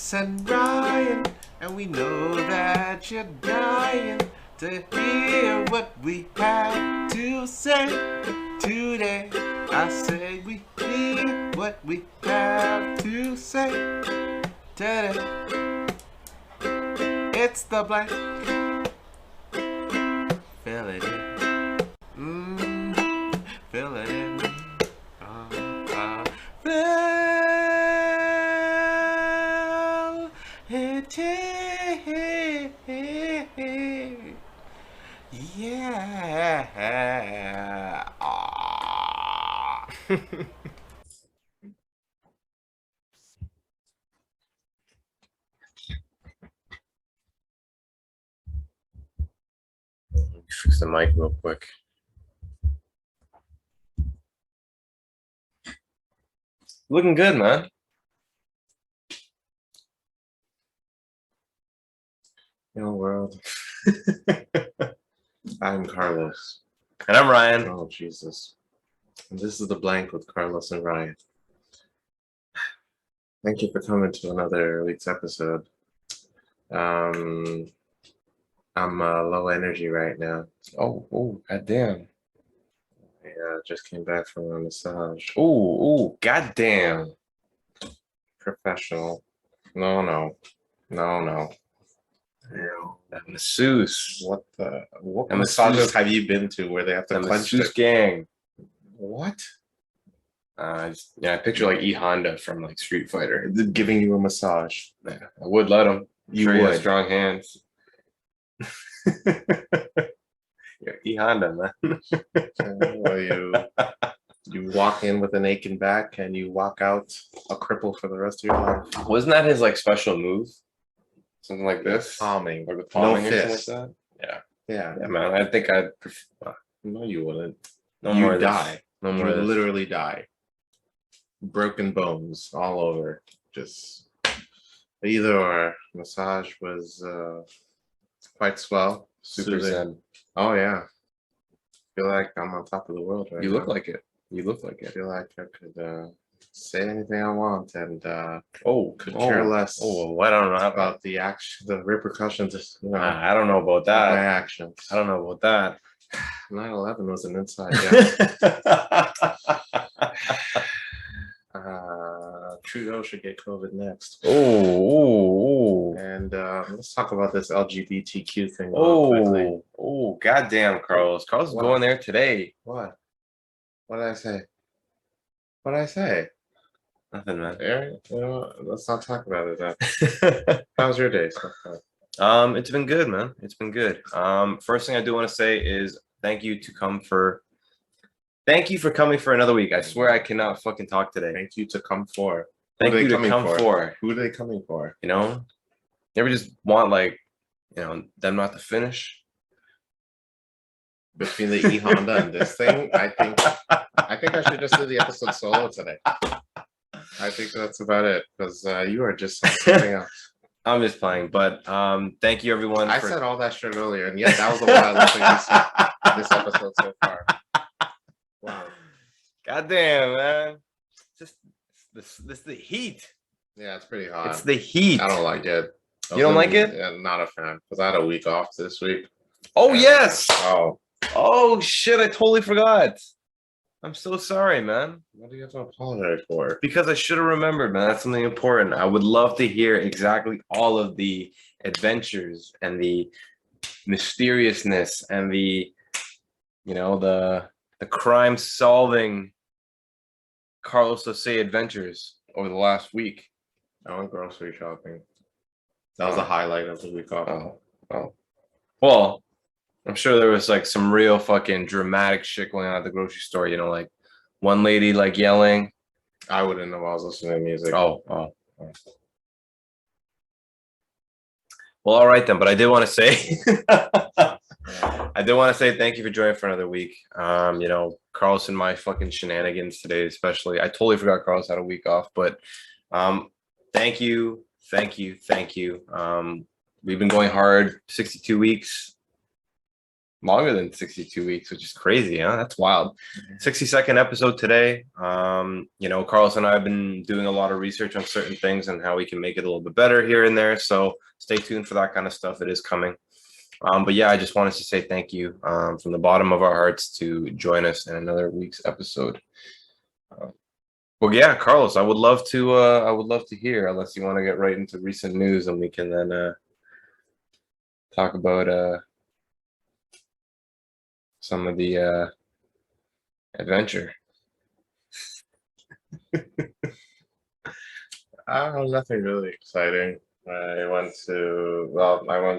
Carlos and Ryan, and we know that you're dying to hear what we have to say today. I say we hear what we have to say today. It's the blank. Fill it in. Fill it in. Fill it in. Yeah. Fix the mic real quick. Looking good, man. Yo, world. I'm Carlos. And I'm Ryan. Oh, Jesus. And this is The Blank with Carlos and Ryan. Thank you for coming to another week's episode. I'm low energy right now. Oh, goddamn. I just came back from a massage. Oh, goddamn. Professional. No. That masseuse. What And massages have you been to where they have to The clench masseuse it? gang. What? I picture like E Honda from like Street Fighter. Giving you a massage. Yeah, I would let him. You Sure, he has would. strong hands. Yeah, E Honda, man. You walk in with an aching back and you walk out a cripple for the rest of your life. Wasn't that his like special move? Something like this? Palming. Or the palming No or something fist. like that? Yeah. Yeah, man. I think I'd No, you wouldn't. no You more of this. die. No You more of would this. literally die. Broken bones all over. Just either or. Massage was quite swell. Super Soothing. zen. Oh yeah. Feel like I'm on top of the world right You now. look like it. You look like I it. feel like I could say anything I want and could Oh, care less Oh, well, I don't know how about the action, the repercussions, I don't know about of my that. actions. I don't know about that. 9/11 was an inside job. Trudeau should get COVID next. Oh, And let's talk about this LGBTQ thing real quickly. goddamn, Carlos. Carlos is What? going there today. What? What did I say? What did I say? Nothing, man. You know what? Let's not talk about it then. How's your day so far? It's been good, man. It's been good. First thing I do want to say is thank you for coming for another week. I swear I cannot fucking talk today. Thank you to come for. Thank Who are you they to coming come for. Who are they coming for? You know, you ever just want like, them not to finish. Between the E Honda and this thing, I think I should just do the episode solo today. I think that's about it because you are just something else. I'm just playing, but thank you everyone. I said all that shit earlier, and yet that was the wildest thing you said this episode so far. Wow. Goddamn, man. Just this the heat. Yeah, it's pretty hot. It's the heat. I don't like it. You don't like it? Yeah, not a fan because I had a week off this week. Oh And, yes. Oh, Shit, I totally forgot. I'm so sorry, man. what do you have to apologize for? Because I should have remembered, man. That's something important. I would love to hear exactly all of the adventures and the mysteriousness and the crime solving Carlos Jose adventures over the last week. I went grocery shopping. That was the highlight of the week off. Oh. Well, I'm sure there was like some real fucking dramatic shit going on at the grocery store, like one lady like yelling. I wouldn't know. I was listening to music. Oh. Well, all right then, but I did want to say thank you for joining for another week. Carlos and my fucking shenanigans today, especially. I totally forgot Carlos had a week off, but thank you. We've been going hard 62 weeks. longer than 62 weeks, which is crazy, huh? That's wild. 62nd episode today. Carlos and I have been doing a lot of research on certain things and how we can make it a little bit better here and there. So stay tuned for that kind of stuff. It is coming. But yeah, I just wanted to say thank you from the bottom of our hearts to join us in another week's episode. Well, yeah, Carlos, I would love to hear, unless you want to get right into recent news, and we can then talk about some of the adventure. Nothing really exciting. I went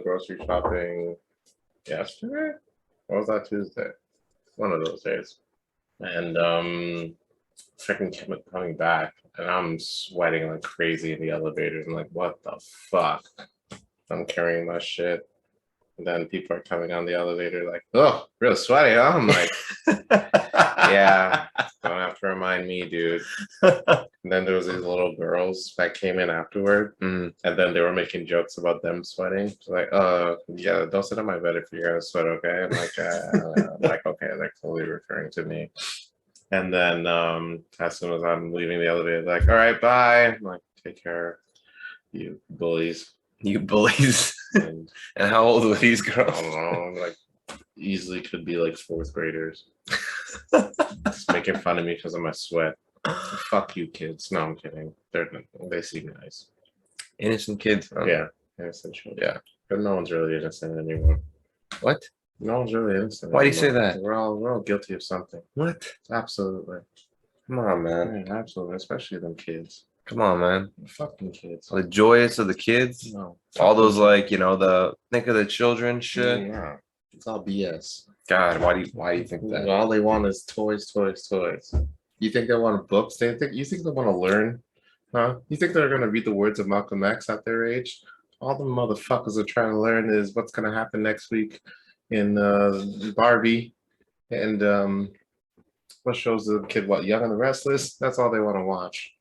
grocery shopping yesterday. Or was that Tuesday? One of those days. And freaking coming back, and I'm sweating like crazy in the elevators. I'm like, what the fuck? I'm carrying my shit. And then people are coming on the elevator like, oh, real sweaty, huh? I'm like, yeah, don't have to remind me, dude. And then there was these little girls that came in afterward, and then they were making jokes about them sweating. So like, yeah, don't sit on my bed if you're gonna sweat, okay? I'm like, okay, they're totally referring to me. And then as soon as I'm leaving the elevator, like, all right, bye. I'm like, take care, you bullies. You bullies. And how old were these girls? I don't know, like easily could be like fourth graders. Just making fun of me because of my sweat. Fuck you, kids. No, I'm kidding. They seem nice. Innocent kids. Huh? Yeah, innocent children. Yeah, but no one's really innocent anymore. What? No one's really innocent. Why do you say that? We're all guilty of something. What? Absolutely. Come on, man. Yeah, absolutely, especially them kids. Come on, man. Fucking kids. The joyous of the kids. No. All those the think of the children shit. Yeah. It's all BS. God, why do you think that? All they want is toys. You think they want books? You think they want to learn? Huh? You think they're gonna read the words of Malcolm X at their age? All the motherfuckers are trying to learn is what's gonna happen next week in Barbie, and what shows the kid Young and the Restless? That's all they want to watch.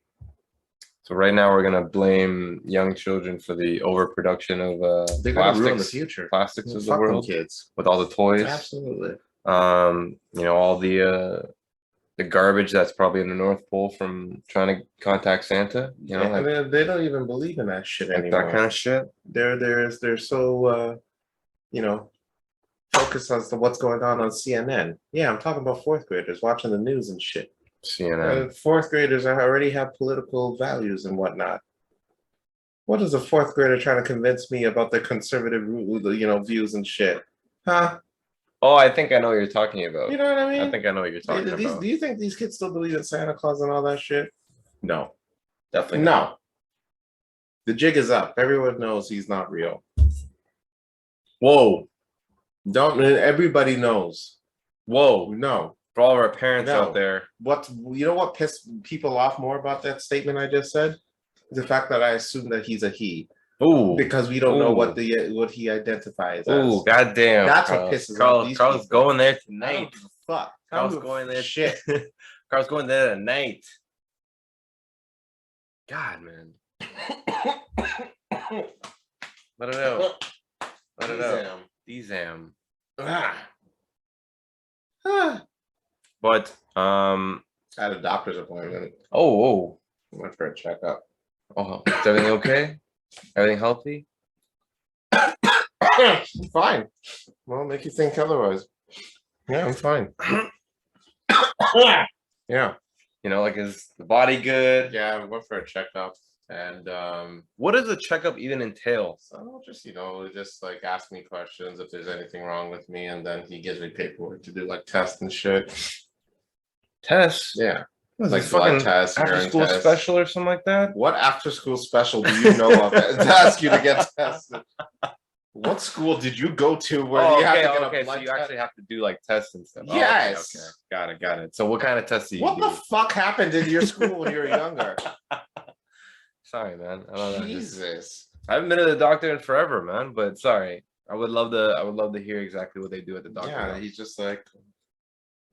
So right now we're gonna blame young children for the overproduction of they're gonna ruin the future. Plastics of the Fuck world, kids with all the toys. Absolutely. All the garbage that's probably in the North Pole from trying to contact Santa. They don't even believe in that shit anymore. That kind of shit. They're so focused as to what's going on CNN. Yeah, I'm talking about fourth graders watching the news and shit. CNN. Fourth graders already have political values and whatnot. What is a fourth grader trying to convince me about their conservative, views and shit? Huh? Oh, I think I know what you're talking about. You know what I mean? I think I know what you're talking about. Do you think these kids still believe in Santa Claus and all that shit? No. Definitely not. No. The jig is up. Everyone knows he's not real. Whoa. Everybody knows. Whoa. No. For all of our parents out there. What pissed people off more about that statement I just said? The fact that I assume that he's a he. Ooh. Because we don't know what he identifies as. Ooh, goddamn. That's what pisses off these Carl's people. going there tonight. Fuck. Carl's going there. Shit. Carl's going there tonight. God, man. Let it out. Let it out. Dezam. But I had a doctor's appointment. Oh. Went for a checkup. Oh, is everything okay? Everything healthy? I'm fine. Well, make you think otherwise. Yeah, I'm fine. Yeah. Is the body good? Yeah, I went for a checkup. And what does a checkup even entail? So just like ask me questions if there's anything wrong with me, and then he gives me paperwork to do like tests and shit. Tests? Yeah. Like blood tests, after school special or something like that? What after school special do you know of to ask you to get tested? What school did you go to where you have to get a blood so you test? actually have to do like tests and stuff. Yes. Okay. Got it. So what kind of tests do you do? What the fuck happened in your school when you were younger? Sorry, man. I don't know. Jesus. I haven't been to the doctor in forever, man. But sorry, I would love to hear exactly what they do at the doctor. Yeah, he's just like,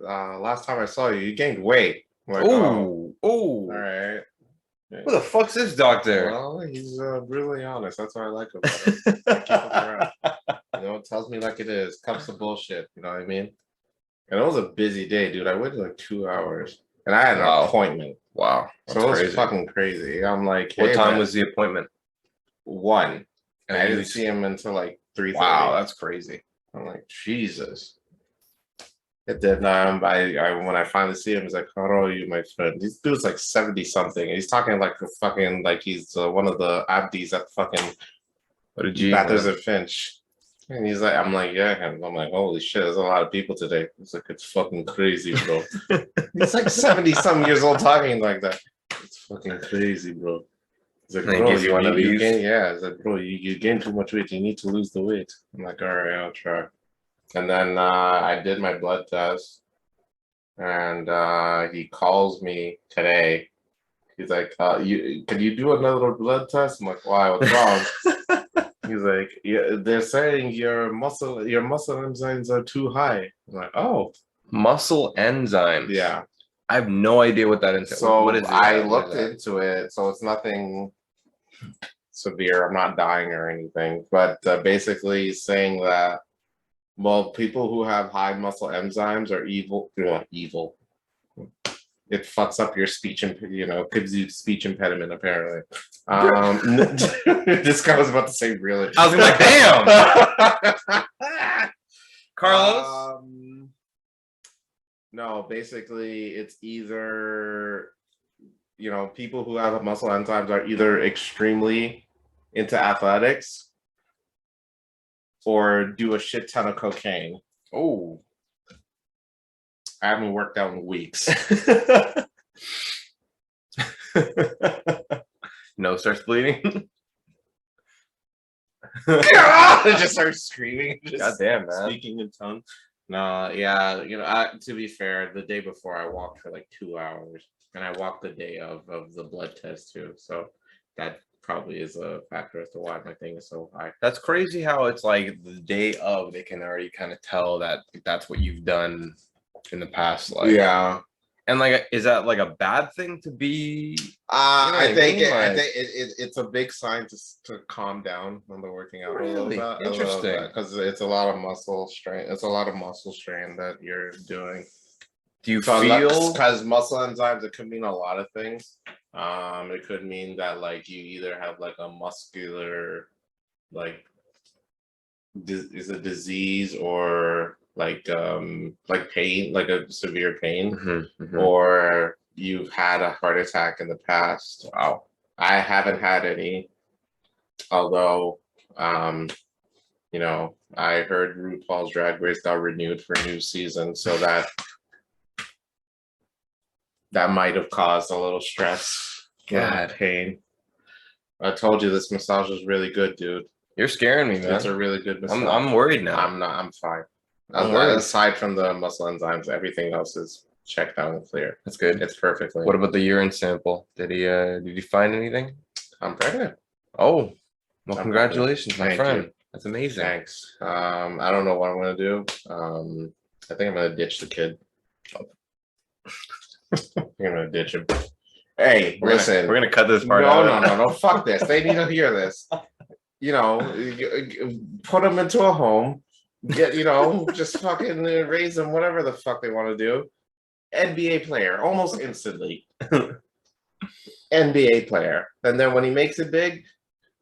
last time I saw you, you gained weight. Like, ooh. All right. Yeah. Who the fuck's this doctor? Well, he's brutally honest. That's what I like about him. I keep him around. tells me like it is. Cups the bullshit. You know what I mean? And it was a busy day, dude. I waited like 2 hours, and I had an appointment. Wow, So it was fucking crazy. I'm like, hey, what time was the appointment? 1. And I didn't see him until like 3:30. Wow, that's crazy. I'm like, Jesus. And then when I finally see him, he's like, "How are you, my friend?" This dude's like 70 something. He's talking like a fucking like he's one of the abdis at fucking Bathurst and Finch. And he's like, I'm like, yeah. And I'm like, holy shit, there's a lot of people today. It's like, it's fucking crazy, bro. He's like 70 some years old talking like that. It's fucking crazy, bro. He's like, bro, you gain, yeah. He's like, bro, you gain too much weight. You need to lose the weight. I'm like, all right, I'll try. And then I did my blood test, and he calls me today. He's like, can you do another blood test? I'm like, why? What's wrong? He's like, yeah, they're saying your muscle enzymes are too high. I'm like, oh, muscle enzymes. Yeah. I have no idea what that entails. So what is it? I looked into it. So it's nothing severe. I'm not dying or anything, but basically saying that, well, people who have high muscle enzymes are evil. Evil. It fucks up your speech and gives you speech impediment apparently. This guy was about to say really. I was like, damn. Carlos. No, basically it's either people who have muscle enzymes are either extremely into athletics or do a shit ton of cocaine. Oh. I haven't worked out in weeks. Nose starts bleeding. It just starts screaming. God damn, man. Speaking in tongues. No, yeah, to be fair, the day before I walked for like 2 hours, and I walked the day of the blood test too. So that probably is a factor as to why my thing is so high. That's crazy how it's like the day of they can already kind of tell that that's what you've done in the past, like. Yeah. And like, is that like a bad thing to be? I think it's a big sign to calm down when they're working out. Really? Interesting. Because it's a lot of muscle strain. It's a lot of muscle strain that you're doing. Do you feel? Because muscle enzymes, it could mean a lot of things. It could mean that like you either have like a muscular, like, is a disease or like pain, like a severe pain, or you've had a heart attack in the past. Wow. I haven't had any, although I heard RuPaul's Drag Race got renewed for a new season, so that might have caused a little stress. God. Pain. I told you this massage was really good, dude. You're scaring me, man. It's a really good massage. I'm worried now. I'm fine. Aside from the muscle enzymes, everything else is checked out and clear. That's good. It's perfectly. What about the urine sample? Did he find anything? I'm pregnant. Oh, well, congratulations, my friend. You. That's amazing. Thanks. I don't know what I'm gonna do. I think I'm gonna ditch the kid. I'm gonna ditch him. Hey, listen. We're gonna cut this part out. No. Fuck this. They need to hear this. Put them into a home. Get just fucking raise them, whatever the fuck they want to do. NBA player, almost instantly. NBA player, and then when he makes it big,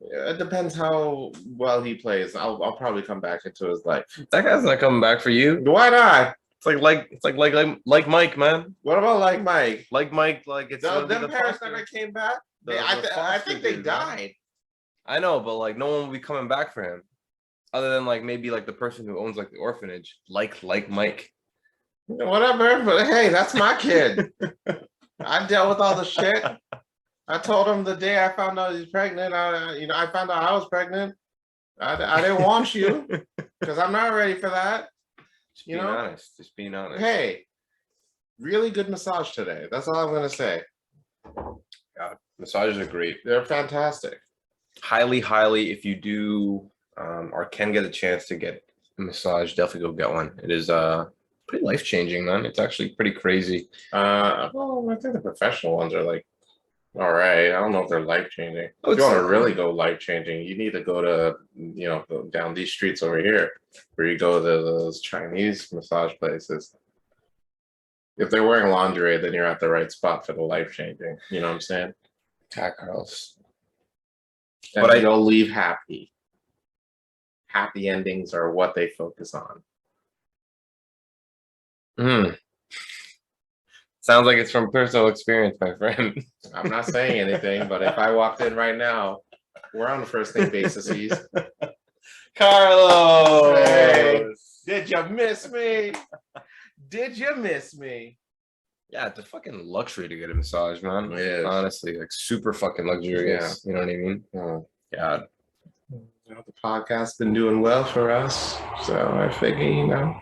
it depends how well he plays. I'll probably come back into his life. That guy's not coming back for you. Why not? It's like Mike, man. What about like Mike? Like Mike, like it's them parents never came back. I think they died. I know, but like no one will be coming back for him, other than like maybe like the person who owns like the orphanage, like Mike. Whatever, but hey, that's my kid. I dealt with all the shit. I told him the day I found out he's pregnant. I found out I was pregnant. I didn't want you because I'm not ready for that. Just being honest. Hey, really good massage today. That's all I'm gonna say. God, massages are great. They're fantastic. Highly, if you do or can get a chance to get a massage, definitely go get one. It is pretty life changing, man. It's actually pretty crazy. Well, I think the professional ones are like All right. I don't know if they're life changing. I would If you want say- to really go life changing, you need to go to, go down these streets over here, where you go to those Chinese massage places. If they're wearing lingerie, then you're at the right spot for the life changing. You know what I'm saying? Cat girls. And But you'll leave happy. Happy endings are what they focus on. Sounds like it's from personal experience, my friend. I'm not saying anything, but if I walked in right now, we're on a first name basis. Carlos! Hey, did you miss me? Did you miss me? Yeah, it's a fucking luxury to get a massage, man. It is. Honestly, like super fucking luxurious. Yeah. You know what I mean? Oh, God. the podcast's been doing well for us, so I figure,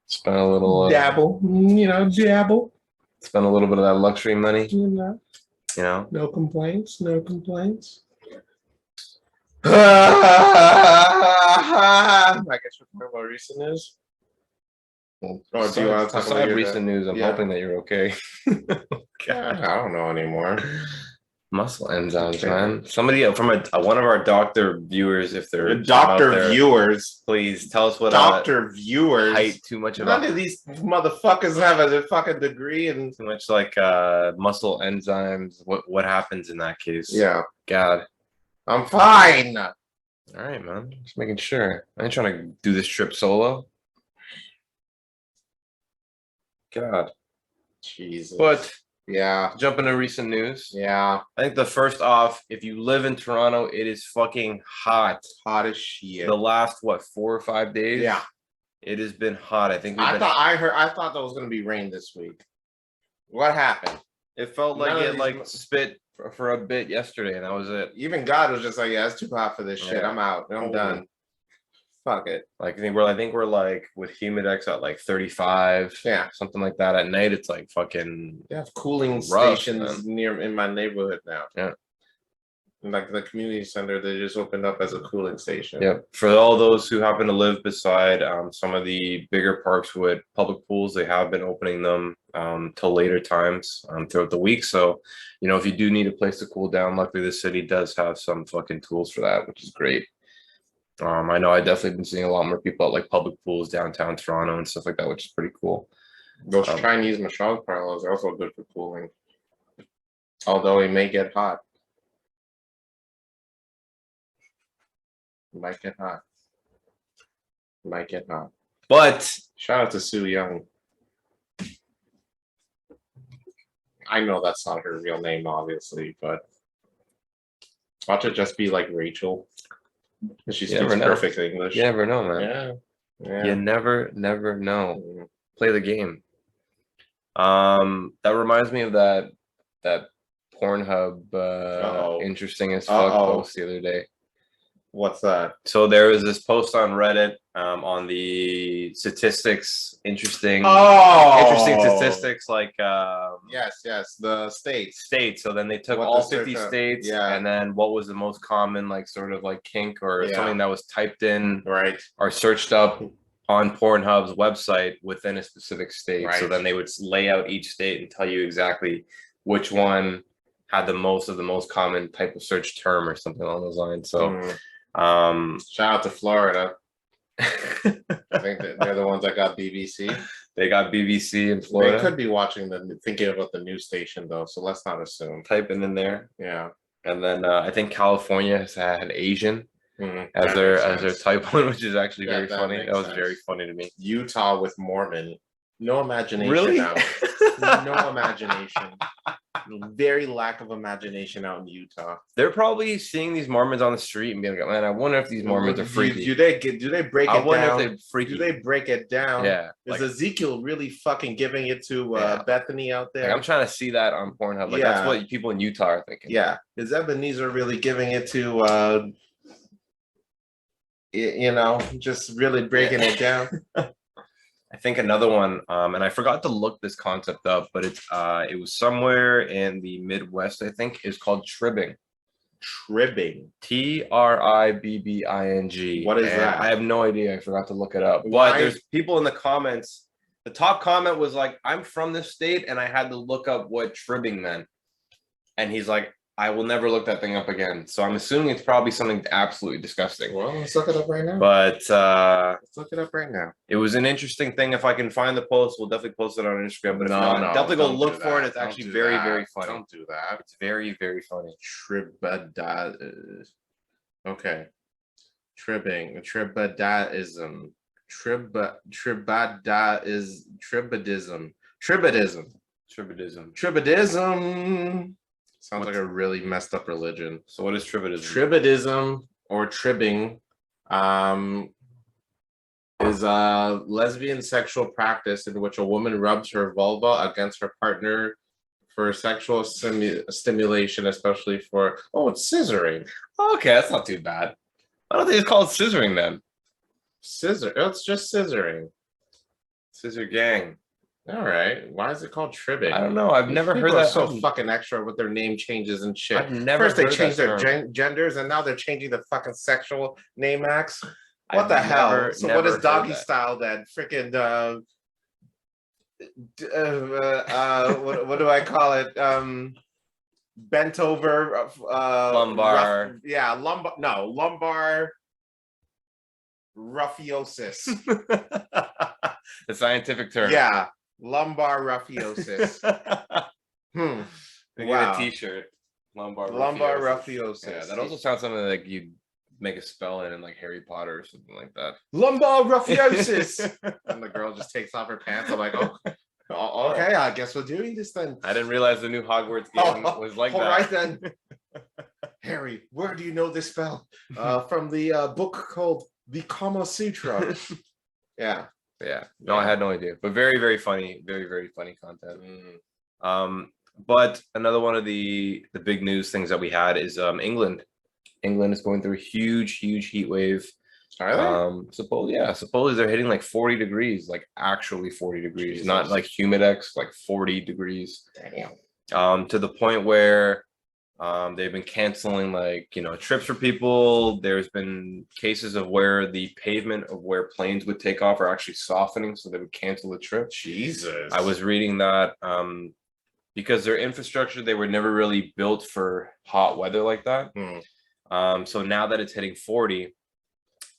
Spend a little dabble, dabble. spend a little bit of that luxury money, You know, you know. no complaints, no complaints. I guess we're talking about recent news. Or do you want to talk about your recent news? I'm hoping that you're okay. I don't know anymore. Muscle enzymes, Okay. man. Somebody from one of our doctor viewers, if they're Doctor out there, viewers, please tell us what doctor viewers. height too much None about of these motherfuckers have a fucking degree and too much like muscle enzymes. What happens in that case? yeah, God. I'm fine. All right, man. Just making sure. I ain't trying to do this trip solo. God. Jesus. But yeah, jump into recent news. yeah, I think the first off, if you live in Toronto, it is fucking hot. hot as shit. The last 4 or 5 days. Yeah. It has been hot. I think I thought there was gonna be rain this week. What happened? it felt like none of it these like spit for a bit yesterday, and that was it. Even God was just like, yeah, it's too hot for this shit. Yeah. I'm out. I'm Totally. done. Fuck it. Like I think we're like with humidex at like 35, Yeah. something like that. At night, it's like fucking They have cooling rough, stations in my neighborhood now. Yeah. Like the community center, they just opened up as a cooling station. Yep. For all those who happen to live beside some of the bigger parks with public pools, they have been opening them till later times throughout the week. So, if you do need a place to cool down, luckily the city does have some fucking tools for that, which is great. I know I definitely been seeing a lot more people at like public pools downtown Toronto and stuff like that, which is pretty cool. Those Chinese massage parlors are also good for cooling, although it may get hot. Might get hot. Might get hot. But Shout out to Sue Young. I know that's not her real name, obviously, but watch it just be like Rachel. She You never speaks know. perfect English. you never know, man. Yeah. Yeah. You never know. Mm. Play the game. That reminds me of that Pornhub interesting as fuck post the other day. What's that? So there was this post on Reddit on the statistics, interesting statistics like Yes, the states. states. So then they took What all the 50 search- states yeah. and then what was the most common like sort of like kink or Yeah. something that was typed in Right. or searched up on Pornhub's website within a specific state. So Right. then they would lay out each state and tell you exactly which one had the most of the most common type of search term or something along those lines. So Shout out to Florida. I think that they're the ones that got BBC. they got BBC in Florida. They could be watching thinking about the news station though, so let's not assume. Typing in there. Yeah. And then I think California has had Asian Mhm. as That their makes sense. type one, which is actually Yeah, very that funny. makes That was sense. very funny to me. Utah with Mormon. No imagination Really? out. No imagination. Very lack of imagination out in Utah. They're probably seeing these Mormons on the street and being like, "Man, I wonder if these Mormons are freaky." Do they break I it wonder down? if they're freaky. Do they break it down? Yeah. Is Like, Ezekiel really fucking giving it to Yeah. Bethany out there? like, I'm trying to see that on Pornhub. Like that's Yeah. what people in Utah are thinking. Yeah. Is Ebenezer really giving it to just really breaking it down? I think another one, and I forgot to look this concept up, but it was somewhere in the Midwest, I think, is called tribbing. Tribbing. TRIBBING. What is that? I have no idea. I forgot to look it up. Why? But there's people in the comments. The top comment was like, "I'm from this state, and I had to look up what tribbing meant." and he's like, I will never look that thing up again. So I'm assuming it's probably something absolutely disgusting. Well, let's look it up right now. But let's look it up right now. it was an interesting thing. If I can find the post, we'll definitely post it on Instagram. But if No, not, no, definitely go don't look do for it. that. It's Don't actually do very, that. very funny. Don't do that. It's very, very funny. Okay. Tribadism. Tribadism. Sounds like a really messed up religion. So what is tribadism? Tribadism or tribbing is a lesbian sexual practice in which a woman rubs her vulva against her partner for sexual stimulation, especially for it's scissoring. Okay, that's not too bad. I don't think it's called scissoring then. It's just scissoring. Scissor gang. All right. Why is it called tribbing? I don't know. I've never heard that. So fucking extra with their name changes and shit. I've never First they heard changed that their term. genders, and now they're changing the fucking sexual name acts. What the hell? So what is doggy style then? Freaking what do I call it? Bent over lumbar. Lumbar ruffiosis. The scientific term. Yeah, lumbar ruffiosis. Wow. Get a t-shirt. Lumbar ruffiosis. Yeah, that also sounds something like you'd make a spell in like Harry Potter or something like that. Lumbar ruffiosis. And the girl just takes off her pants. I'm like, okay, I guess we're doing this then. I didn't realize the new Hogwarts game was like that. All right then. Harry, where do you know this spell? From the book called The Kama Sutra. Yeah. No, I had no idea. But very, very funny. Very, very funny content. But another one of the big news things that we had is England. England is going through a huge heat wave. Are they? Supposedly they're hitting like 40 degrees, like actually 40 degrees, Jesus. Not like humidex, like 40 degrees. Damn. To the point where they've been canceling trips for people. There's been cases of where the pavement of where planes would take off are actually softening, so they would cancel the trip. Jesus. I was reading that because their infrastructure, they were never really built for hot weather like that. So now that it's hitting 40,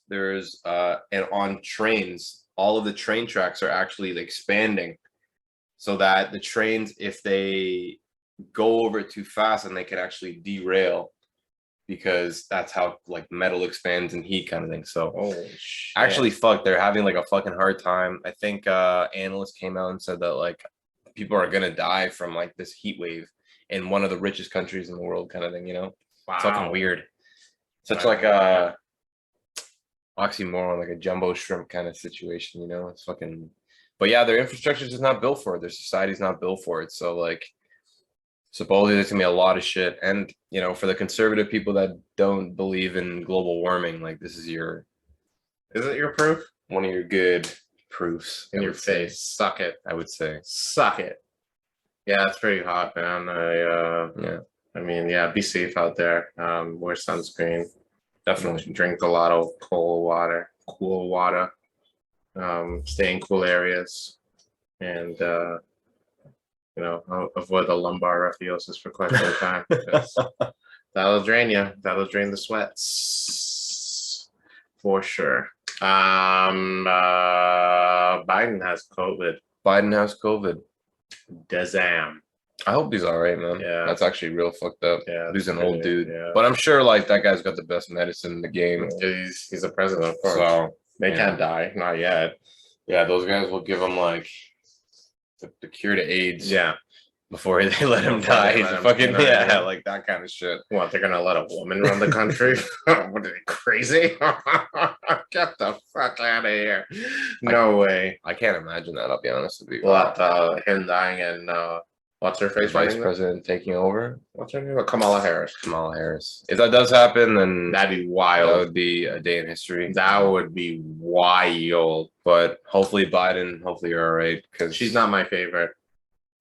there's and on trains, all of the train tracks are actually expanding so that the trains, if they go over it too fast, and they could actually derail, because that's how metal expands in heat kind of thing. So actually they're having a fucking hard time. I think analysts came out and said that people are gonna die from this heat wave in one of the richest countries in the world kind of thing, Wow. It's fucking weird. Such a oxymoron, like a jumbo shrimp kind of situation, It's fucking, but yeah, their infrastructure is just not built for it. Their society's not built for it. So supposedly there's gonna be a lot of shit. And for the conservative people that don't believe in global warming, is it your proof? One of your good proofs in your face. Suck it. I would say. Suck it. Yeah, it's pretty hot, man. I mean, be safe out there. Wear sunscreen. Definitely drink a lot of cool water. Stay in cool areas, and avoid the lumbar ruffiosis for quite some time. That'll drain you. That'll drain the sweats for sure. Biden has COVID. Dazam. I hope he's all right, man. Yeah, that's actually real fucked up. Yeah, he's an old dude. Yeah. But I'm sure that guy's got the best medicine in the game. He's a president, of course. So they can't die, not yet. Yeah, those guys will give him the cure to AIDS. Yeah. Before they let him die. He's fucking that kind of shit. What, they're gonna let a woman run the country? What are they, crazy? Get the fuck out of here. No way. I can't imagine that, I'll be honest with you. What, him dying and what's her face? Vice president taking over? What's her name? Kamala Harris. If that does happen, then that'd be wild. That would be a day in history. That would be wild. But hopefully you're all right, because she's not my favorite.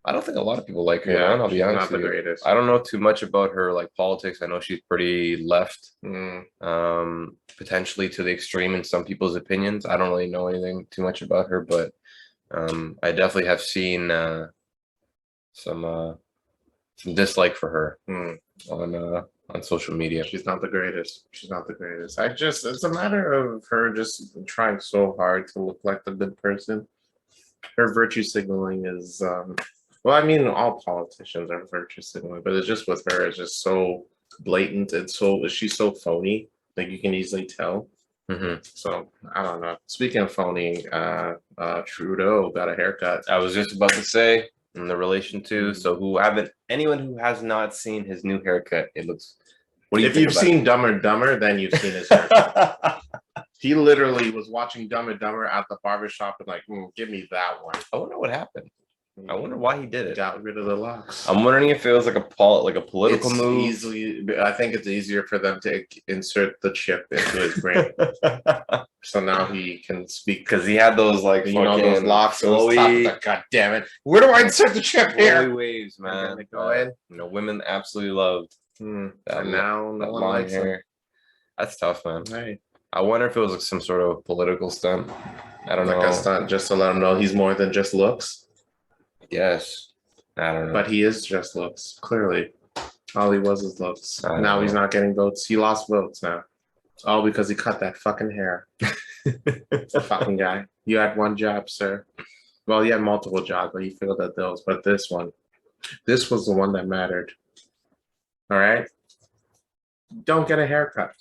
I don't think a lot of people like her. Yeah, I'll be honest with you. I don't know too much about her politics. I know she's pretty left, potentially to the extreme in some people's opinions. I don't really know anything too much about her, but I definitely have seen some some dislike for her on social media. She's not the greatest. She's not the greatest. It's a matter of her just trying so hard to look like the good person. Her virtue signaling is, well, I mean, all politicians are virtue signaling, but it's just with her, it's just so blatant. She's so phony. Like you can easily tell. So I don't know. Speaking of phony, Trudeau got a haircut. I was just about to say in the relation to, so anyone who has not seen his new haircut, it looks. If you've seen Dumb and Dumber, then you've seen his haircut. He literally was watching Dumb and Dumber at the barbershop and like, give me that one. I wonder what happened. I wonder why he did it. Got rid of the locks. I'm wondering if it was like a political move. I think it's easier for them to insert the chip into his brain, so now he can speak because he had those like those locks. Flowy, God damn it! Where do I insert the chip here? Waves, man. Go in. Women absolutely loved that. Now that line hair. That's tough, man. Hey. I wonder if it was like some sort of political stunt. I don't know. Like a stunt just to let him know he's more than just looks. Yes. I don't know. But he is just looks, clearly. All he was is looks. Now he's not getting votes. He lost votes now. All because he cut that fucking hair. Fucking guy. You had one job, sir. Well, you had multiple jobs, but you failed at those. But this was the one that mattered. All right? Don't get a haircut.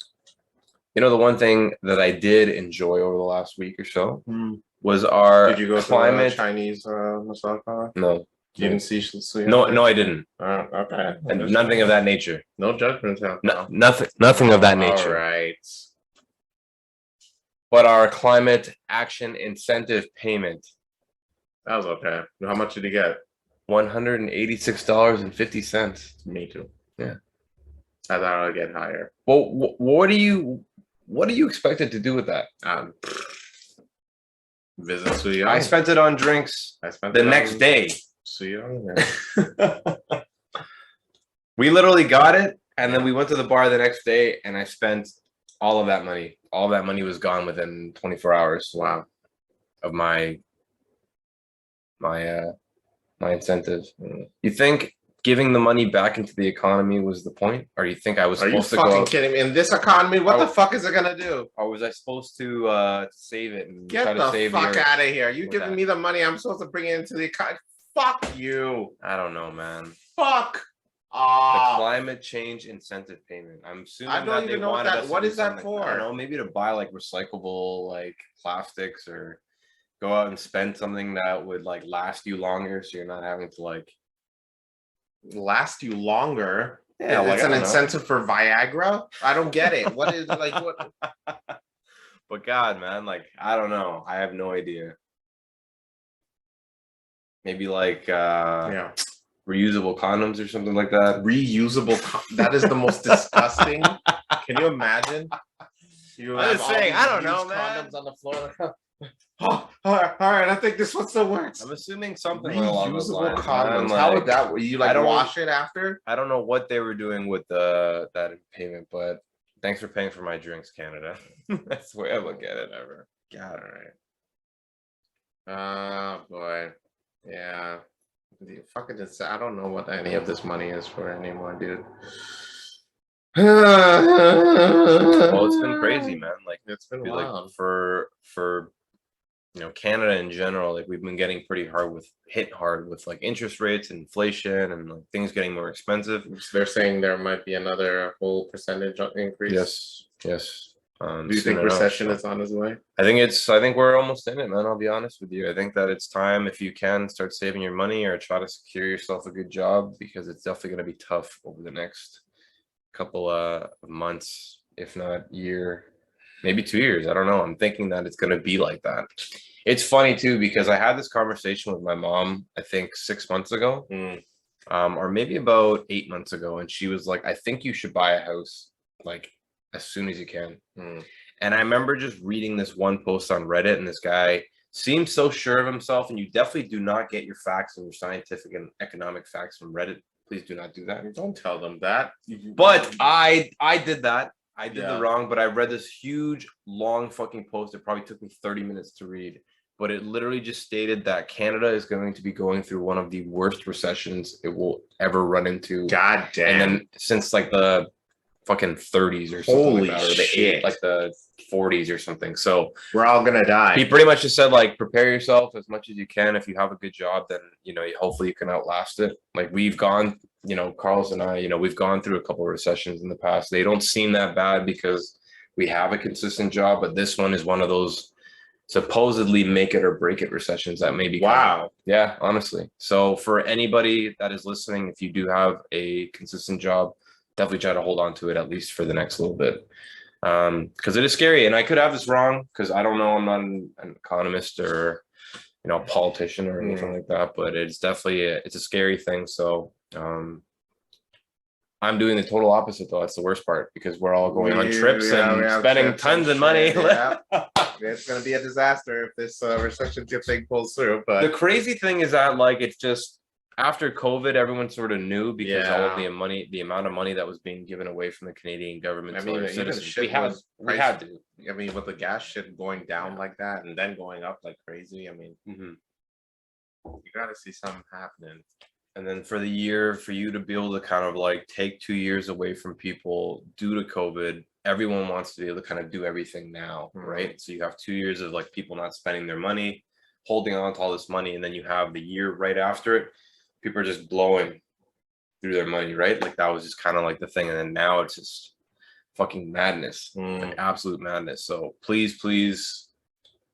You know, the one thing that I did enjoy over the last week or so was our Did you go climate to Chinese massage parlor? No. You didn't see Suya? No, I didn't. Okay. And nothing of that nature. No judgment. Nothing of that nature. All right. But our climate action incentive payment. That was okay. How much did he get? $186.50. Me too. Yeah. I thought I would get higher. Well, what do you expected to do with that? Visit Suya. I spent it on drinks. I spent the next day. Suya. We literally got it, and then we went to the bar the next day, and I spent all of that money. All of that money was gone within 24 hours. Wow. Of my incentive. You think giving the money back into the economy was the point, or you think I was supposed to go? Are you fucking kidding me? In this economy, what the fuck is it gonna do? Or was I supposed to save it and get try the to save fuck out of here? You giving me the money? I'm supposed to bring it into the economy. Fuck you. I don't know, man. Fuck. The climate change incentive payment. I'm assuming I don't even know what is that for? I don't know. Maybe to buy like recyclable like plastics, or go out and spend something that would like last you longer, so you're not having to like. Last you longer. Yeah, it's an incentive for Viagra. I don't get it. What is like what? But God, man, like I don't know. I have no idea. Maybe like reusable condoms or something like that. Reusable. That is the most disgusting. Can you imagine? I'm just saying. I don't know, man. Condoms on the floor. Oh, all right. I think this one's the worst. I'm assuming something along those lines. Condoms. How would that? You like wash it after? I don't know what they were doing with that payment, but thanks for paying for my drinks, Canada. That's the way I look at it ever. God, all right. Oh boy, yeah. Fucking just, I don't know what any of this money is for anymore, dude. Well, it's been crazy, man. Like it's been wild. Like for Canada in general, like we've been getting hit hard with like interest rates, inflation, and like things getting more expensive. They're saying there might be another whole percentage increase. Yes. Do you think recession is on its way? I think we're almost in it, man. I'll be honest with you. I think that it's time, if you can, start saving your money or try to secure yourself a good job, because it's definitely going to be tough over the next couple of months, if not year, maybe 2 years. I don't know. I'm thinking that it's going to be like that. It's funny too, because I had this conversation with my mom, I think 6 months ago, or maybe about 8 months ago. And she was like, I think you should buy a house like as soon as you can. And I remember just reading this one post on Reddit, and this guy seems so sure of himself. And you definitely do not get your facts and your scientific and economic facts from Reddit. Please do not do that. Don't tell them that. But I did that. I did the wrong, but I read this huge, long fucking post. It probably took me 30 minutes to read, but it literally just stated that Canada is going to be going through one of the worst recessions it will ever run into. God damn. And then since like the fucking 30s or something Holy like that, or shit. like the 40s or something. So we're all gonna die. he pretty much just said, like, prepare yourself as much as you can. If you have a good job, then, you know, hopefully you can outlast it. Like, we've gone, you know, Carlos and I, you know, we've gone through a couple of recessions in the past. They don't seem that bad because we have a consistent job, but this one is one of those supposedly make it or break it recessions that may be coming. Yeah, honestly. So for anybody that is listening, if you do have a consistent job, definitely try to hold on to it at least for the next little bit, because it is scary. And I could have this wrong because I don't know, I'm not an economist or, you know, a politician or anything like that, but it's definitely it's a scary thing. So I'm doing the total opposite though. That's the worst part, because we're all going on trips and spending tons of money. It's gonna be a disaster if this recession thing pulls through. But the crazy thing is that, like, it's just after COVID, everyone sort of knew because all of the amount of money that was being given away from the Canadian government. I mean, we had to. I mean, with the gas shit going down like that and then going up like crazy. I mean, you gotta see something happening. And then for the year, for you to be able to kind of like take 2 years away from people due to COVID, everyone wants to be able to kind of do everything now, right? So you have 2 years of like people not spending their money, holding on to all this money, and then you have the year right after it, people are just blowing through their money, right? Like that was just kind of like the thing. And then now it's just fucking madness, like absolute madness. So please,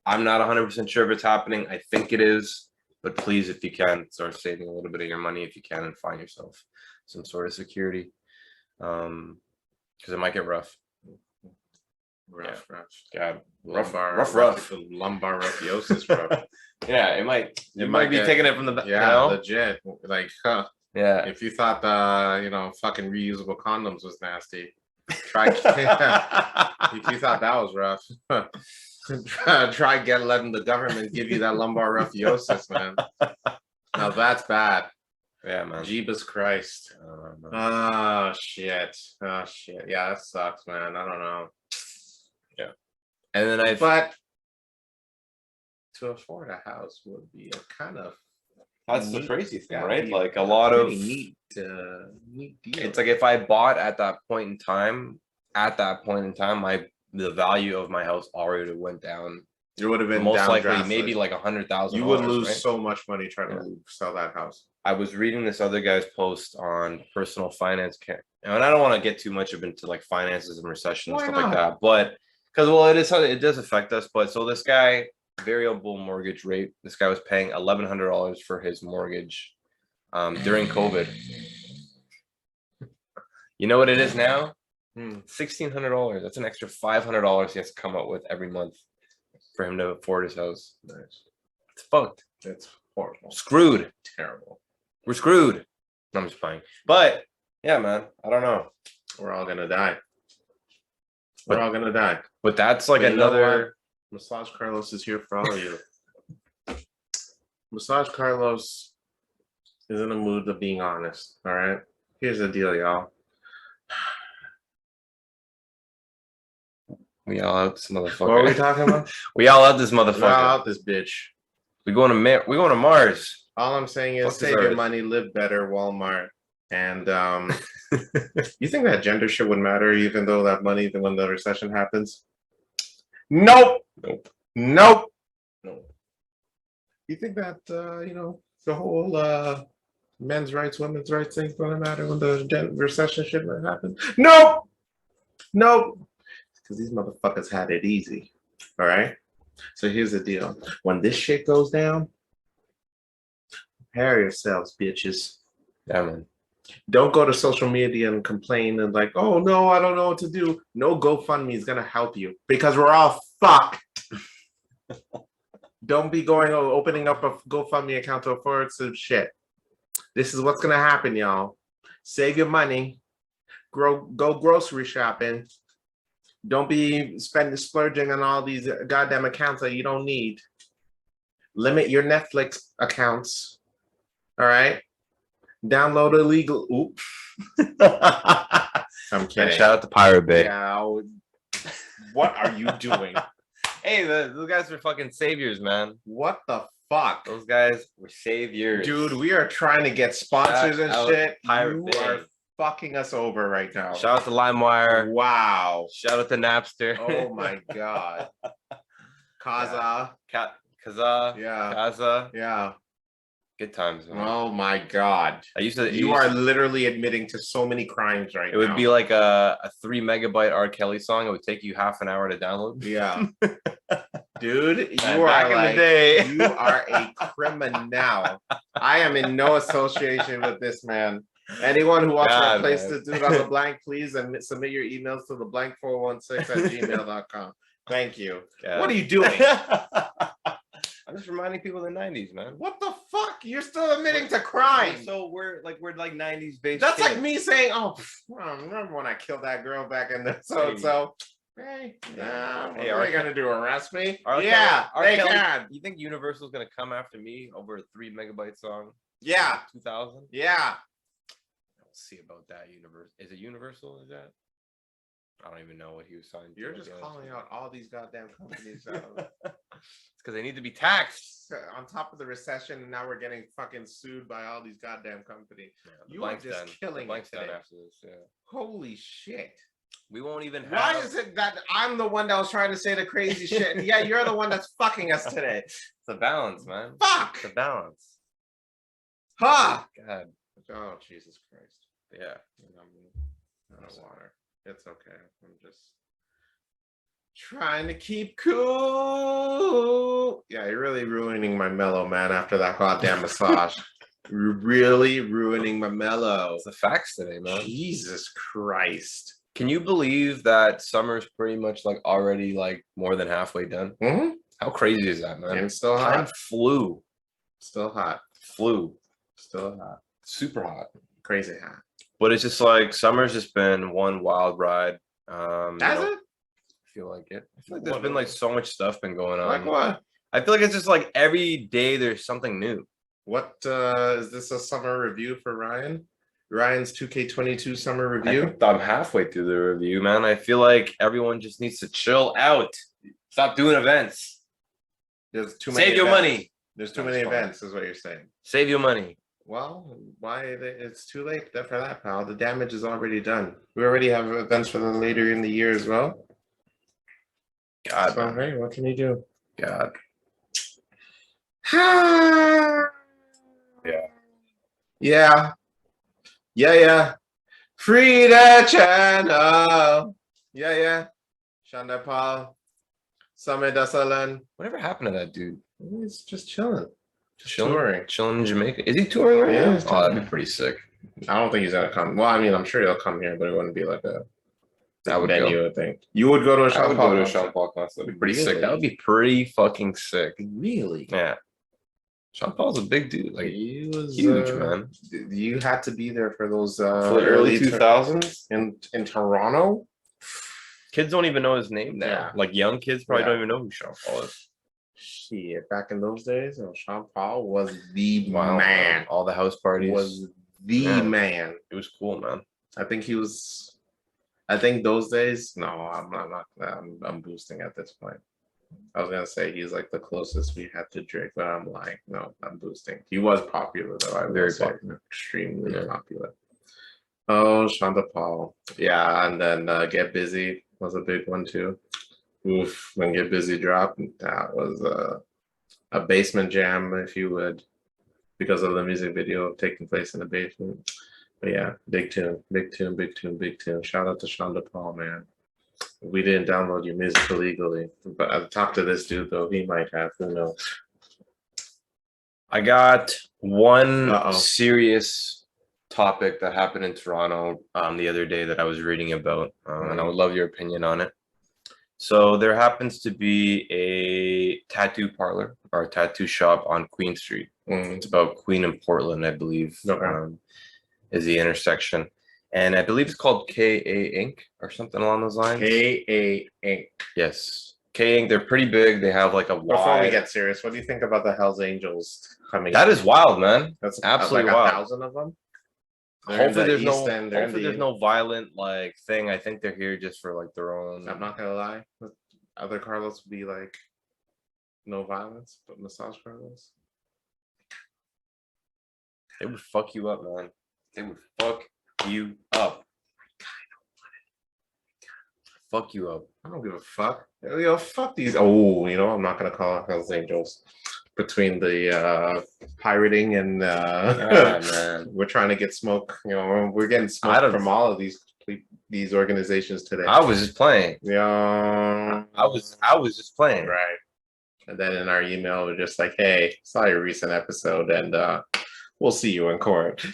I'm not 100% sure if it's happening. I think it is. But please, if you can, start saving a little bit of your money if you can, and find yourself some sort of security, because it might get rough. Rough. God, Lumbar rufiosis, bro. Yeah, it might be taking it from the back. Yeah, you know? Legit. Like, yeah. If you thought you know, fucking reusable condoms was nasty, try. If you thought that was rough. Try letting the government give you that lumbar rufiosis, man. Now that's bad. Yeah, man. Jeebus Christ. Oh shit. Yeah, that sucks, man. I don't know. Yeah. And then but to afford a house would be a kind of that's the crazy thing, right? Like a lot of neat deal. It's like if I bought at that point in time, the value of my house already went down. It would have been most likely maybe like $100,000. You would lose so much money trying to sell that house. I was reading this other guy's post on personal finance, and I don't want to get too much into like finances and recession and stuff like that, but because it does affect us. But so this guy, variable mortgage rate, this guy was paying $1,100 for his mortgage during COVID. You know what it is now? $1,600. That's an extra $500 he has to come up with every month for him to afford his house. Nice. It's fucked. It's horrible. Screwed. Terrible. We're screwed. I'm just playing. But yeah, man, I don't know. We're all gonna die. We're all gonna die. But that's like another. Massage Carlos is here for all of you. Massage Carlos is in a mood of being honest. All right. Here's the deal, y'all. We all out this motherfucker. What are we talking about? We all out this motherfucker. We all out this bitch. We going to Mars. All I'm saying is save your money, live better, Walmart. And you think that gender shit would matter even though that money when the recession happens? Nope. You think that you know, the whole men's rights, women's rights thing's gonna matter when the recession shit happens? Nope. Because these motherfuckers had it easy. All right. So here's the deal. When this shit goes down, prepare yourselves, bitches. Yeah, man. Don't go to social media and complain and like, oh no, I don't know what to do. No GoFundMe is gonna help you because we're all fucked. Don't be opening up a GoFundMe account to afford some shit. This is what's gonna happen, y'all. Save your money. Go grocery shopping. Don't be splurging on all these goddamn accounts that you don't need. Limit your Netflix accounts. All right. Download illegal. Oops. I'm kidding. And shout out to Pirate Bay. Yeah. What are you doing? Hey, those guys are fucking saviors, man. What the fuck? Those guys were saviors. Dude, we are trying to get sponsors and shit. Pirate You Bay. are fucking us over right now. Shout out to Limewire. Wow. Shout out to Napster. Oh my god. Kaza. Kaza. Yeah. Kaza. Yeah. Good times, man. Oh my god. You are literally admitting to so many crimes right now. It would be like a 3 megabyte R. Kelly song. It would take you half an hour to download. Yeah. Dude, you Man, are back in like, the day. you are a criminal. I am in no association with this man. Anyone who wants to replace the dude on the blank, please and submit your emails to the blank416@gmail.com. Thank you. God. What are you doing? I'm just reminding people of the 90s, man. What the fuck? You're still admitting to crime. So we're like 90s based. That's like me saying, "Oh, I remember when I killed that girl back in the so." Hey, what are they gonna do? Arrest me? Yeah, they can. You think Universal's gonna come after me over a 3 megabyte song? Yeah, 2000. Yeah. We'll see about that. Is it Universal? Is that? I don't even know what he was signed to. You're just calling out all these goddamn companies. It's because they need to be taxed. On top of the recession, and now we're getting fucking sued by all these goddamn companies. Yeah, you are just killing it today. After this, yeah. Holy shit. We won't even have... Why is it that I'm the one that was trying to say the crazy shit? And yeah, you're the one that's fucking us today. It's a balance, man. Fuck. It's a balance. Ha! God. Oh, Jesus Christ. Yeah. I don't water. It's okay. I'm just trying to keep cool. Yeah, you're really ruining my mellow, man, after that goddamn massage. You're really ruining my mellow. It's the facts today, man. Jesus Christ. Can you believe that summer's pretty much like already like more than halfway done? Mm-hmm. How crazy is that, man? And it's still hot. Time flew. Still hot. Flew. Still hot. Super hot. Crazy hot. But it's just like summer's just been one wild ride. Has it? I feel like it. I feel like there's been like so much stuff been going on. Like what? I feel like it's just like every day there's something new. What is this a summer review for Ryan? Ryan's 2K22 summer review? I'm halfway through the review, man. I feel like everyone just needs to chill out. Stop doing events. There's too many. Save your money. There's too many events, is what you're saying. Save your money. Well, it's too late for that, pal. The damage is already done. We already have events for them later in the year as well. God. So, hey, what can you do? God. Yeah. Yeah. Yeah. Free the channel. Yeah. Shanda Paul. Summit Dasalan. Whatever happened to that dude? He's just chilling. Chilling in Jamaica. Is he touring right now? Oh, that'd be pretty sick. I don't think he's gonna come. Well, I mean, I'm sure he'll come here, but it wouldn't be like a venue, I think. You would go to a Sean Paul concert? Sean Paul concert. That'd be pretty sick. That would be pretty fucking sick. Really? Yeah. Sean Paul's a big dude. Like, he was huge, man. You had to be there for those for the early 2000s in Toronto. Kids don't even know his name now. Yeah. Like young kids probably don't even know who Sean Paul is. Shit, back in those days, Sean Paul was the man. All the house parties was the man. It was cool, man. I think those days. No, I'm not. I'm boosting at this point. I was gonna say he's like the closest we had to Drake, but I'm lying. No, I'm boosting. He was popular though. Very popular, extremely popular. Oh, Shonda Paul. Yeah, and then Get Busy was a big one too. Oof, when Get Busy dropped, that was a basement jam, if you would, because of the music video taking place in the basement. But yeah, big tune. Shout out to Shonda Paul, man. We didn't download your music illegally, but I've talked to this dude though. He might have. Who knows? I got one serious topic that happened in Toronto the other day that I was reading about, and I would love your opinion on it. So there happens to be a tattoo parlor or a tattoo shop on Queen Street. It's about Queen and Portland, I believe, is the intersection. And I believe it's called KA Inc. or something along those lines. KA Inc. Yes. K Inc. They're pretty big. They have like a wide... Before we get serious, what do you think about the Hells Angels coming? That is wild, man. That's absolutely like wild. 1,000 of them. Hopefully there's no violent like thing. I think they're here just for like their own. I'm not gonna lie. other Carlos would be like, no violence, but massage Carlos. They would fuck you up, man. They would fuck you up. Fuck you up. I don't give a fuck. Yo, fuck these. Oh, you know, I'm not gonna call it Hells Angels. Between the pirating and man. we're trying to get smoke. You know, we're getting smoke from all of these organizations today. I was just playing. Yeah, I was just playing. Right. And then in our email, we're just like, hey, saw your recent episode, and we'll see you in court.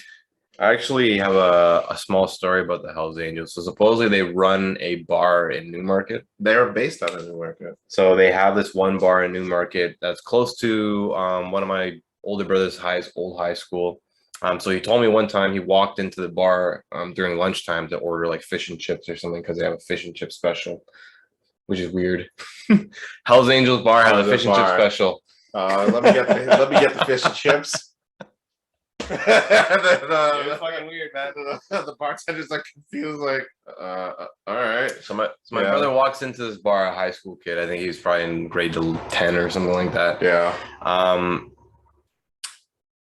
I actually have a small story about the Hells Angels. So supposedly they run a bar in Newmarket. They're based out of Newmarket. So they have this one bar in Newmarket that's close to one of my older brother's old high school. So he told me one time he walked into the bar during lunchtime to order like fish and chips or something because they have a fish and chip special, which is weird. Hells Angels bar has a fish and chip special. Let me get the fish and chips. It's fucking weird, man. The bartender's like confused, like, all right. So my brother walks into this bar, a high school kid. I think he was probably in grade 10 or something like that. Yeah.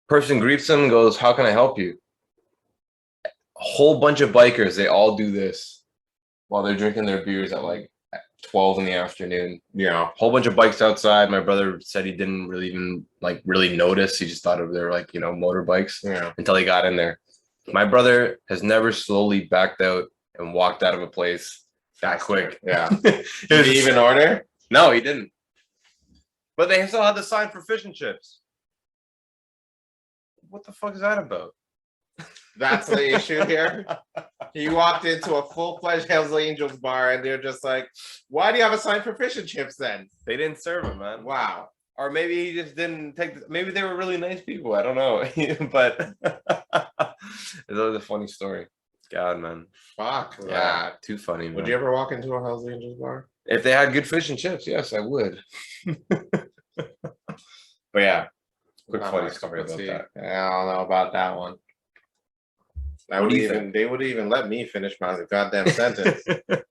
Person greets him, goes, "How can I help you?" A whole bunch of bikers, they all do this while they're drinking their beers at like 12 in the afternoon. Yeah. Whole bunch of bikes outside. My brother said he didn't really even really notice. He just thought they were like, motorbikes until he got in there. My brother has never slowly backed out and walked out of a place that quick. Yeah. Did he even order? No, he didn't. But they still had the sign for fish and chips. What the fuck is that about? That's the issue here. He walked into a full-fledged Hells Angels bar, and they're just like, "Why do you have a sign for fish and chips then?" They didn't serve him, man. Wow. Or maybe he just didn't take. Maybe they were really nice people. I don't know. But it's always a funny story. God, man. Fuck Yeah, that. too funny, man. Would you ever walk into a Hells Angels bar? If they had good fish and chips, yes, I would. But yeah, quick funny story about that. I don't know about that one. They would even let me finish my goddamn sentence.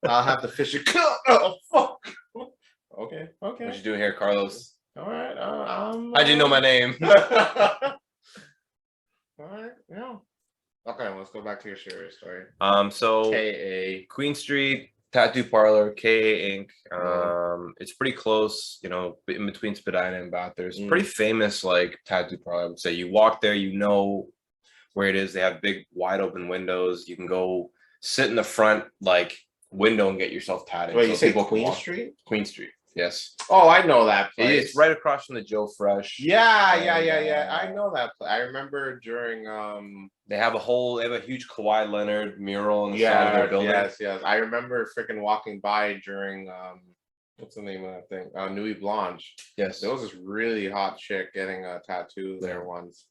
I'll have to fish it. Oh fuck. Okay. What you doing here, Carlos? All right. How'd you know my name? All right. Yeah. Okay. Let's go back to your serious story. So K.A. Queen Street Tattoo Parlor, K.A. Inc. It's pretty close, in between Spadina and Bathurst. Pretty famous, tattoo parlor. I would say you walk there, where it is. They have big, wide open windows. You can go sit in the front window and get yourself tatted. Wait, you say Queen Street? Queen Street. Yes. Oh, I know that place. It's right across from the Joe Fresh. Yeah. I know that place. I remember during they have a huge Kawhi Leonard mural in the side of their building. Yes. I remember freaking walking by during what's the name of that thing? Nuit Blanche. Yes. There was this really hot chick getting a tattoo there once.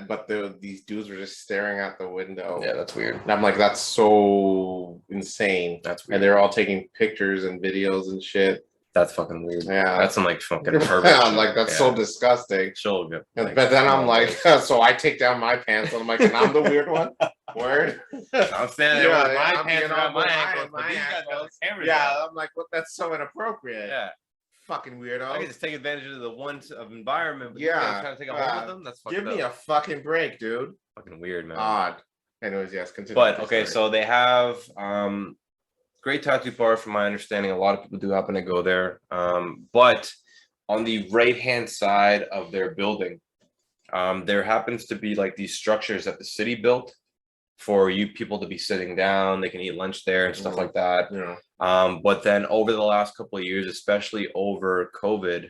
But these dudes were just staring out the window. Yeah, that's weird. And I'm like, that's so insane. That's weird. And they're all taking pictures and videos and shit. That's fucking weird. Yeah. That's some fucking pervert. I'm like, that's so disgusting. So good. But then I'm like, so I take down my pants and I'm like, and I'm the weird one? Word? I'm standing there with my pants around my ankles. Yeah, I'm like, what? That's so inappropriate. Yeah. Fucking weirdo. I can just take advantage of the environment, but yeah, trying to take a hold of them. That's fucked Give me a fucking break, dude. Fucking weird, man. Odd. Anyways, yes, continue. But okay, so they have great tattoo bar, from my understanding. A lot of people do happen to go there. But on the right-hand side of their building, there happens to be these structures that the city built for you people to be sitting down. They can eat lunch there and stuff like that. Yeah. But then over the last couple of years, especially over COVID,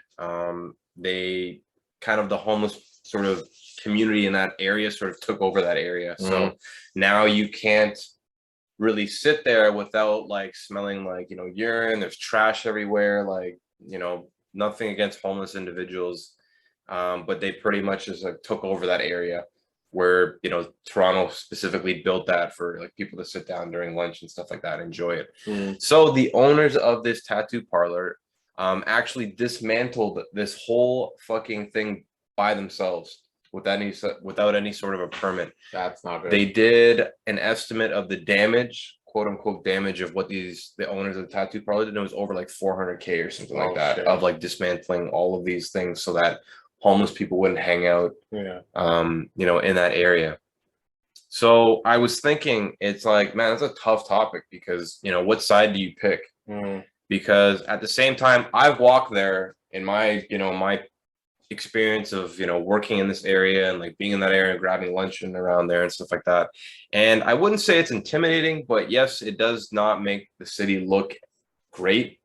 they the homeless sort of community in that area sort of took over that area. So now you can't really sit there without smelling urine. There's trash everywhere. Nothing against homeless individuals, but they pretty much just took over that area, where Toronto specifically built that for people to sit down during lunch and stuff like that, enjoy it. So the owners of this tattoo parlor actually dismantled this whole fucking thing by themselves without any sort of a permit. That's not good. They did an estimate of the damage, quote unquote damage of what the owners of the tattoo parlor did. It was over like 400K or something like Oh, that shit. of like dismantling all of these things so that homeless people wouldn't hang out, Yeah. you know, in that area. So I was thinking, it's like, man, that's a tough topic because, you know, what side do you pick? Because at the same time, I've walked there in my, you know, my experience of, you know, working in this area and like being in that area, grabbing lunch and around there and stuff like that. And I wouldn't say it's intimidating, but yes, it does not make the city look great.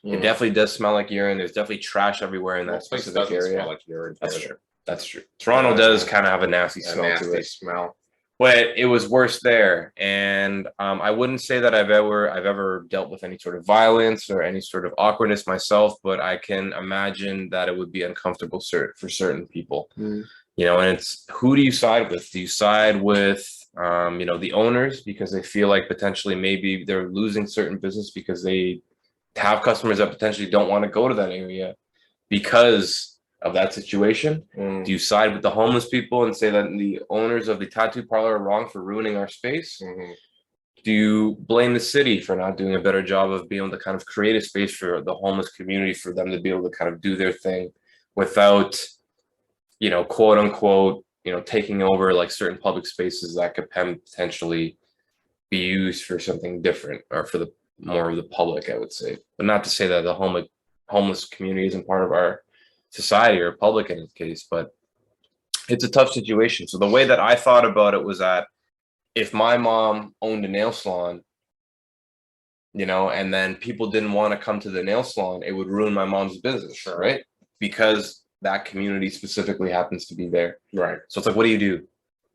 It definitely does smell like urine. There's definitely trash everywhere in that specific area. Smell like urine. That's true. That's true. Toronto does kind of have a nasty smell to it. But it was worse there, and I wouldn't say that I've ever dealt with any sort of violence or any sort of awkwardness myself, but I can imagine that it would be uncomfortable for certain people. You know, and it's, who do you side with? Do you side with you know, the owners because they feel like potentially maybe they're losing certain business because they have customers that potentially don't want to go to that area because of that situation? Do you side with the homeless people and say that the owners of the tattoo parlor are wrong for ruining our space? Do you blame the city for not doing a better job of being able to kind of create a space for the homeless community, for them to be able to kind of do their thing without, you know, quote unquote, you know, taking over like certain public spaces that could potentially be used for something different or for the more of the public, I would say. But not to say that the homeless community isn't part of our society or public in this case, but it's a tough situation. So the way that I thought about it was that if my mom owned a nail salon, you know, and then people didn't want to come to the nail salon, it would ruin my mom's business, right? Because that community specifically happens to be there. Right. So it's like, what do you do?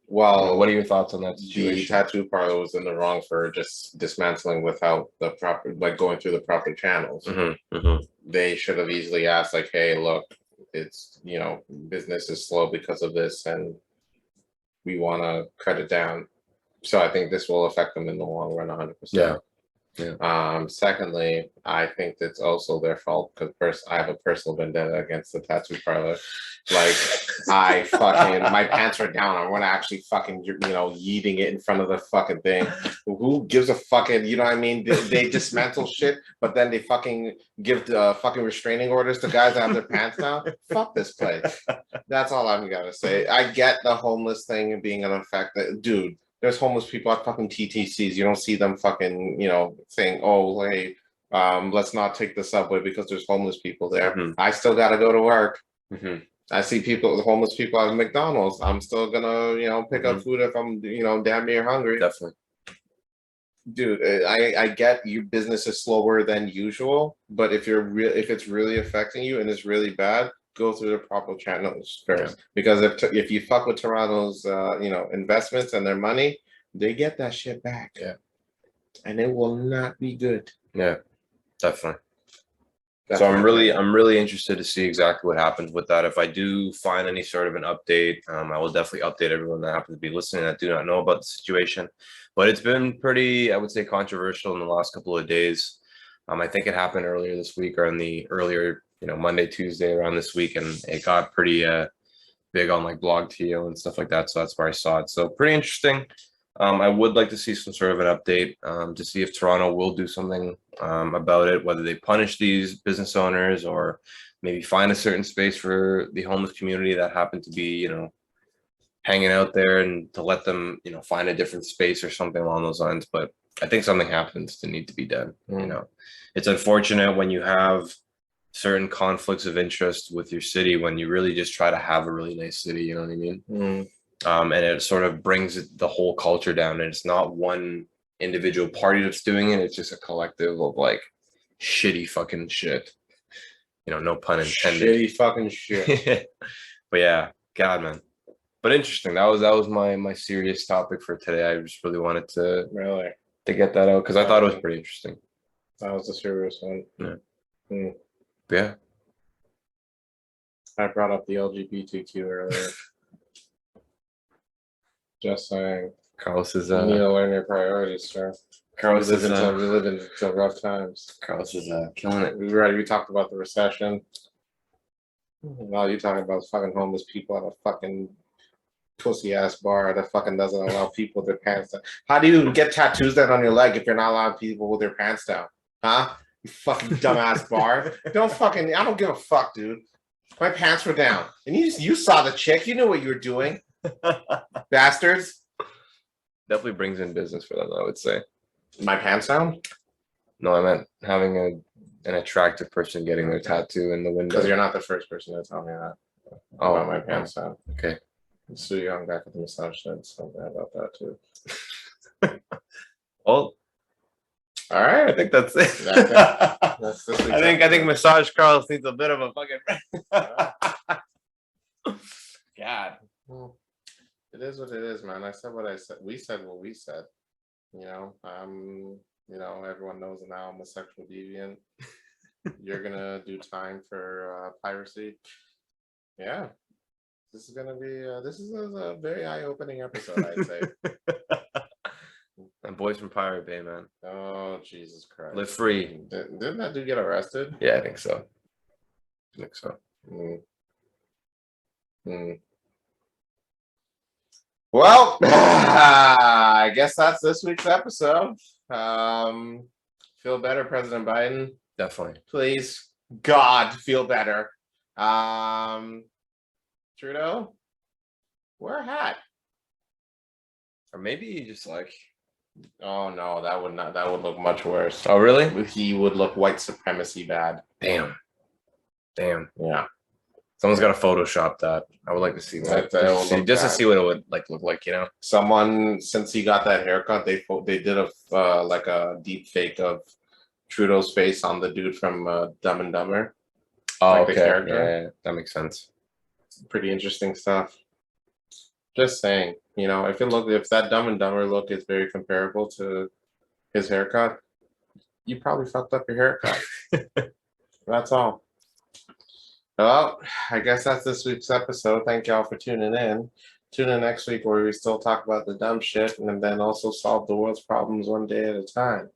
Well, what are your thoughts on that situation? The tattoo parlor was in the wrong for just dismantling without the proper, like going through the proper channels. They should have easily asked, like, hey, look, it's, you know, business is slow because of this and we want to cut it down. So I think this will affect them in the long run 100%. Yeah. Secondly, I think that's also their fault because I have a personal vendetta against the tattoo parlor. Like, I fucking, my pants are down. I want to actually fucking, you know, yeeting it in front of the fucking thing. Who gives a fucking, you know what I mean? They dismantle shit, but then they fucking give the fucking restraining orders to guys that have their pants down. Fuck this place. That's all I'm gonna say. I get the homeless thing and being an effect that, dude, there's homeless people at fucking TTCs. You don't see them fucking, you know, saying, oh, hey, let's not take the subway because there's homeless people there. I still got to go to work. I see people, homeless people at McDonald's. I'm still going to, you know, pick up food if I'm, you know, damn near hungry. Definitely. Dude, I get your business is slower than usual, but if it's really affecting you and it's really bad, go through the proper channels first. Because if you fuck with Toronto's you know, investments and their money, they get that shit back. And it will not be good. Definitely. So I'm really interested to see exactly what happens with that. If I do find any sort of an update, I will definitely update everyone that happens to be listening that do not know about the situation. But it's been pretty, I would say, controversial in the last couple of days. I think it happened earlier this week or in the earlier, you know, Monday, Tuesday around this week, and it got pretty big on like BlogTO and stuff like that. So that's where I saw it. So pretty interesting. I would like to see some sort of an update to see if Toronto will do something about it, whether they punish these business owners or maybe find a certain space for the homeless community that happen to be, you know, hanging out there, and to let them, you know, find a different space or something along those lines. But I think something happens to need to be done. You know, it's unfortunate when you have certain conflicts of interest with your city when you really just try to have a really nice city, you know what I mean? And it sort of brings the whole culture down, and it's not one individual party that's doing it, it's just a collective of like shitty fucking shit, you know, no pun intended. Shitty fucking shit. But yeah, God, man. But interesting. That was my serious topic for today. I just really wanted to get that out because I thought it was pretty interesting. That was a serious one. Yeah. I brought up the LGBTQ earlier. Just saying. Carlos is you need to learn your priorities, sir. Carlos we live in rough times. Carlos is killing it. We talked about the recession. Now you're talking about fucking homeless people at a fucking Pussy ass bar that fucking doesn't allow people with their pants down. How do you get tattoos done on your leg if you're not allowing people with their pants down? Huh? You fucking dumbass bar. Don't fucking. I don't give a fuck, dude. My pants were down, and you saw the chick. You knew what you were doing, bastards. Definitely brings in business for them, I would say. My pants down? No, I meant having an attractive person getting their tattoo in the window. Because you're not the first person to tell me that. Oh, about my pants down. Okay. Sue Young back at the massage said something about that too. Well, all right. I think that's it. That's this week's I think episode. Massage Carlos needs a bit of a fucking. God. Well, it is what it is, man. I said what I said. We said what we said. You know, everyone knows now I'm a sexual deviant. You're gonna do time for piracy. Yeah. This is gonna be this is a very eye-opening episode, I'd say. And Boys from Pirate Bay, man. Oh, Jesus Christ. Live free. Didn't that dude get arrested? Yeah, I think so. Well, I guess that's this week's episode. Feel better, President Biden. Definitely. Please, God, feel better. Trudeau, wear a hat. Or maybe just like. Oh no, that would look much worse. Oh really? He would look white supremacy bad. Damn. Yeah. Someone's got to Photoshop that. I would like to see that. That Just to see what it would look like, you know. Someone, since he got that haircut, they did a deep fake of Trudeau's face on the dude from Dumb and Dumber. Oh, like okay. Yeah, that makes sense. Pretty interesting stuff. Just saying, you know, if that Dumb and Dumber look is very comparable to his haircut, you probably fucked up your haircut. That's all. Well, I guess that's this week's episode. Thank y'all for tuning in. Tune in next week where we still talk about the dumb shit and then also solve the world's problems one day at a time.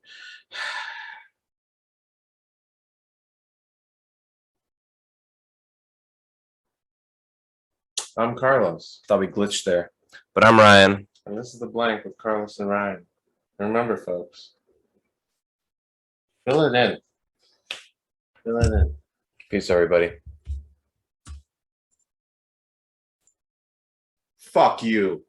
I'm Carlos. Thought we glitched there. But I'm Ryan. And this is The Blank with Carlos and Ryan. Remember, folks, fill it in. Fill it in. Peace, everybody. Fuck you.